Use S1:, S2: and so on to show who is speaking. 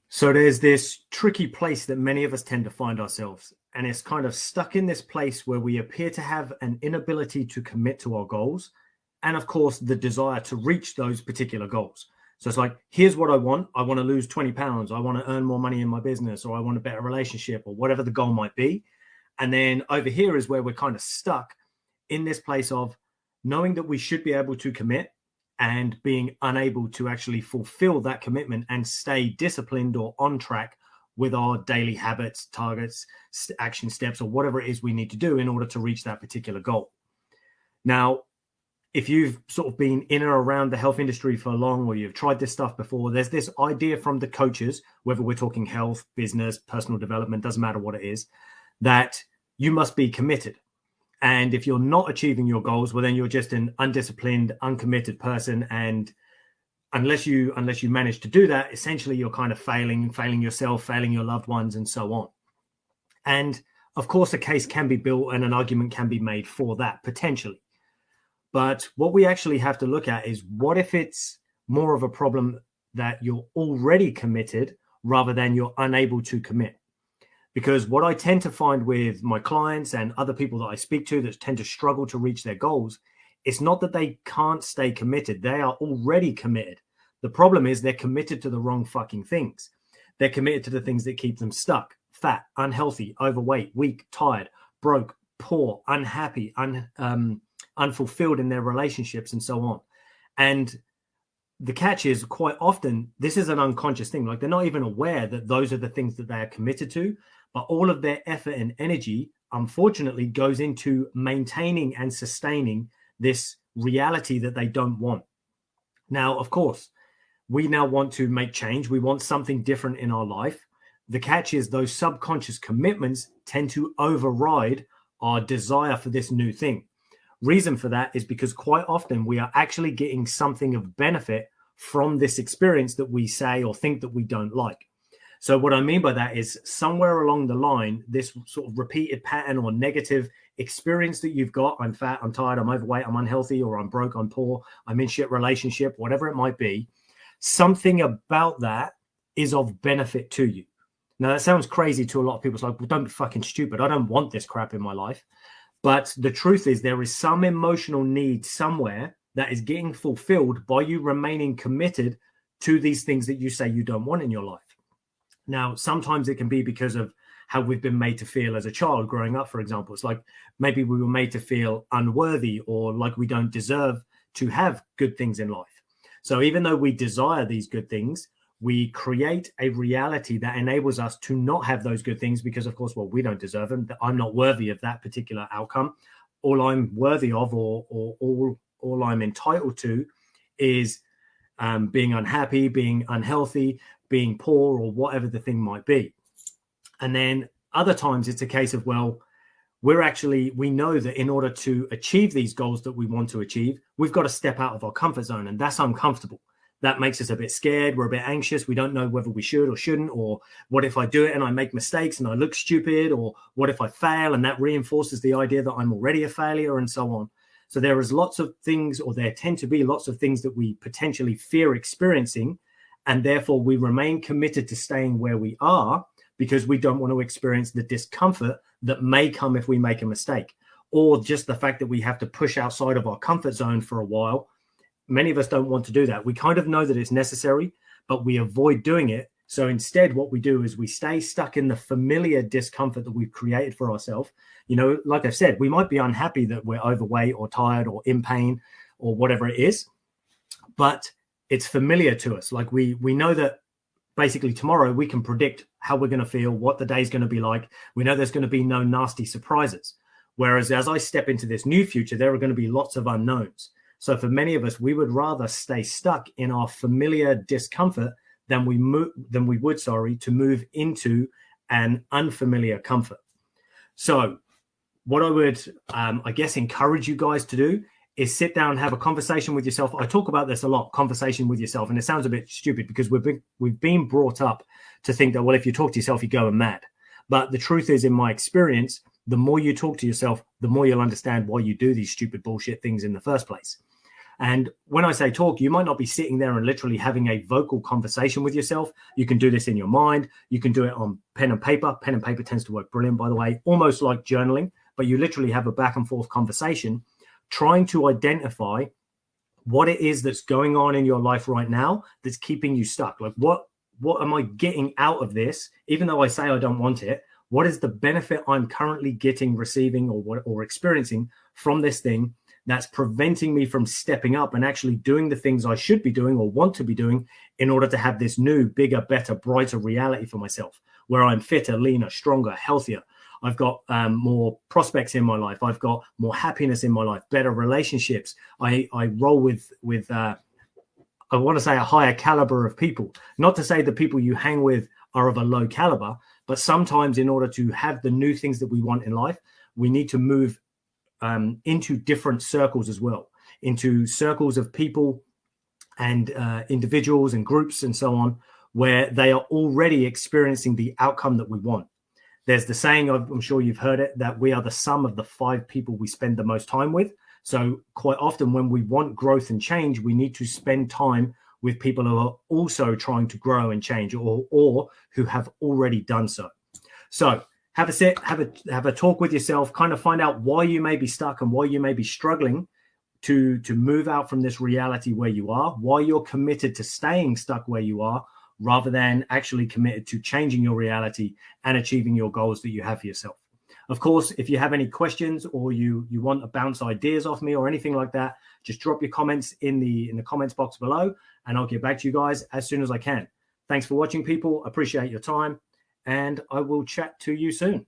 S1: So there's this tricky place that many of us tend to find ourselves, and it's kind of stuck in this place where we appear to have an inability to commit to our goals, and of course, the desire to reach those particular goals. So it's like, here's what I want. I want to lose 20 pounds. I want to earn more money in my business, or I want a better relationship, or whatever the goal might be. And then over here is where we're kind of stuck in this place of knowing that we should be able to commit and being unable to actually fulfill that commitment and stay disciplined or on track with our daily habits, targets, action steps, or whatever it is we need to do in order to reach that particular goal. Now, if you've sort of been in or around the health industry for long, or you've tried this stuff before, there's this idea from the coaches, whether we're talking health, business, personal development, doesn't matter what it is, that you must be committed. And if you're not achieving your goals, well, then you're just an undisciplined, uncommitted person. And unless you manage to do that, essentially you're kind of failing yourself, failing your loved ones, and so on. And of course, a case can be built and an argument can be made for that potentially. But what we actually have to look at is, what if it's more of a problem that you're already committed rather than you're unable to commit? Because what I tend to find with my clients and other people that I speak to that tend to struggle to reach their goals, it's not that they can't stay committed. They are already committed. The problem is they're committed to the wrong fucking things. They're committed to the things that keep them stuck, fat, unhealthy, overweight, weak, tired, broke, poor, unhappy, unfulfilled in their relationships, and so on. And the catch is, quite often, this is an unconscious thing. Like, they're not even aware that those are the things that they are committed to. But all of their effort and energy, unfortunately, goes into maintaining and sustaining this reality that they don't want. Now, of course, we now want to make change. We want something different in our life. The catch is, those subconscious commitments tend to override our desire for this new thing. Reason for that is because quite often we are actually getting something of benefit from this experience that we say or think that we don't like. So what I mean by that is, somewhere along the line, this sort of repeated pattern or negative experience that you've got, I'm fat, I'm tired, I'm overweight, I'm unhealthy, or I'm broke, I'm poor, I'm in shit relationship, whatever it might be, something about that is of benefit to you. Now, that sounds crazy to a lot of people. It's like, well, don't be fucking stupid. I don't want this crap in my life. But the truth is, there is some emotional need somewhere that is getting fulfilled by you remaining committed to these things that you say you don't want in your life. Now, sometimes it can be because of how we've been made to feel as a child growing up, for example. It's like, maybe we were made to feel unworthy, or like we don't deserve to have good things in life. So even though we desire these good things, we create a reality that enables us to not have those good things because, of course, well, we don't deserve them. I'm not worthy of that particular outcome. All I'm worthy of, or all I'm entitled to, is being unhappy, being unhealthy, being poor, or whatever the thing might be. And then other times it's a case of, well, we know that in order to achieve these goals that we want to achieve, we've got to step out of our comfort zone, and that's uncomfortable. That makes us a bit scared. We're a bit anxious. We don't know whether we should or shouldn't, or what if I do it and I make mistakes and I look stupid, or what if I fail and that reinforces the idea that I'm already a failure, and so on. So there is lots of things, or there tend to be lots of things that we potentially fear experiencing, and therefore we remain committed to staying where we are because we don't want to experience the discomfort that may come if we make a mistake, or just the fact that we have to push outside of our comfort zone for a while. Many of us don't want to do that. We kind of know that it's necessary, but we avoid doing it. So instead, what we do is we stay stuck in the familiar discomfort that we've created for ourselves. You know, like I said, we might be unhappy that we're overweight or tired or in pain or whatever it is, but it's familiar to us. Like we know that basically tomorrow we can predict how we're going to feel, what the day's going to be like. We know there's going to be no nasty surprises. Whereas as I step into this new future, there are going to be lots of unknowns. So for many of us, we would rather stay stuck in our familiar discomfort than we would to move into an unfamiliar comfort. So what I would, I guess, encourage you guys to do is sit down and have a conversation with yourself. I talk about this a lot, conversation with yourself, and it sounds a bit stupid because we've been brought up to think that, well, if you talk to yourself, you're going mad. But the truth is, in my experience, the more you talk to yourself, the more you'll understand why you do these stupid bullshit things in the first place. And when I say talk, you might not be sitting there and literally having a vocal conversation with yourself. You can do this in your mind. You can do it on pen and paper. Pen and paper tends to work brilliant, by the way, almost like journaling, but you literally have a back and forth conversation trying to identify what it is that's going on in your life right now that's keeping you stuck. Like, what am I getting out of this? Even though I say I don't want it, what is the benefit I'm currently getting, receiving, or experiencing from this thing that's preventing me from stepping up and actually doing the things I should be doing or want to be doing in order to have this new, bigger, better, brighter reality for myself, where I'm fitter, leaner, stronger, healthier. I've got more prospects in my life. I've got more happiness in my life, better relationships. I roll with I want to say a higher caliber of people. Not to say the people you hang with are of a low caliber, but sometimes in order to have the new things that we want in life, we need to move into different circles as well, into circles of people and individuals and groups and so on, where they are already experiencing the outcome that we want. There's the saying, I'm sure you've heard it, that we are the sum of the 5 people we spend the most time with. So quite often when we want growth and change, we need to spend time with people who are also trying to grow and change, or who have already done so. So have a sit, have a talk with yourself, kind of find out why you may be stuck and why you may be struggling to move out from this reality where you are, why you're committed to staying stuck where you are, rather than actually committed to changing your reality and achieving your goals that you have for yourself. Of course, if you have any questions or you want to bounce ideas off me or anything like that, just drop your comments in the comments box below, and I'll get back to you guys as soon as I can. Thanks for watching, people. Appreciate your time, and I will chat to you soon.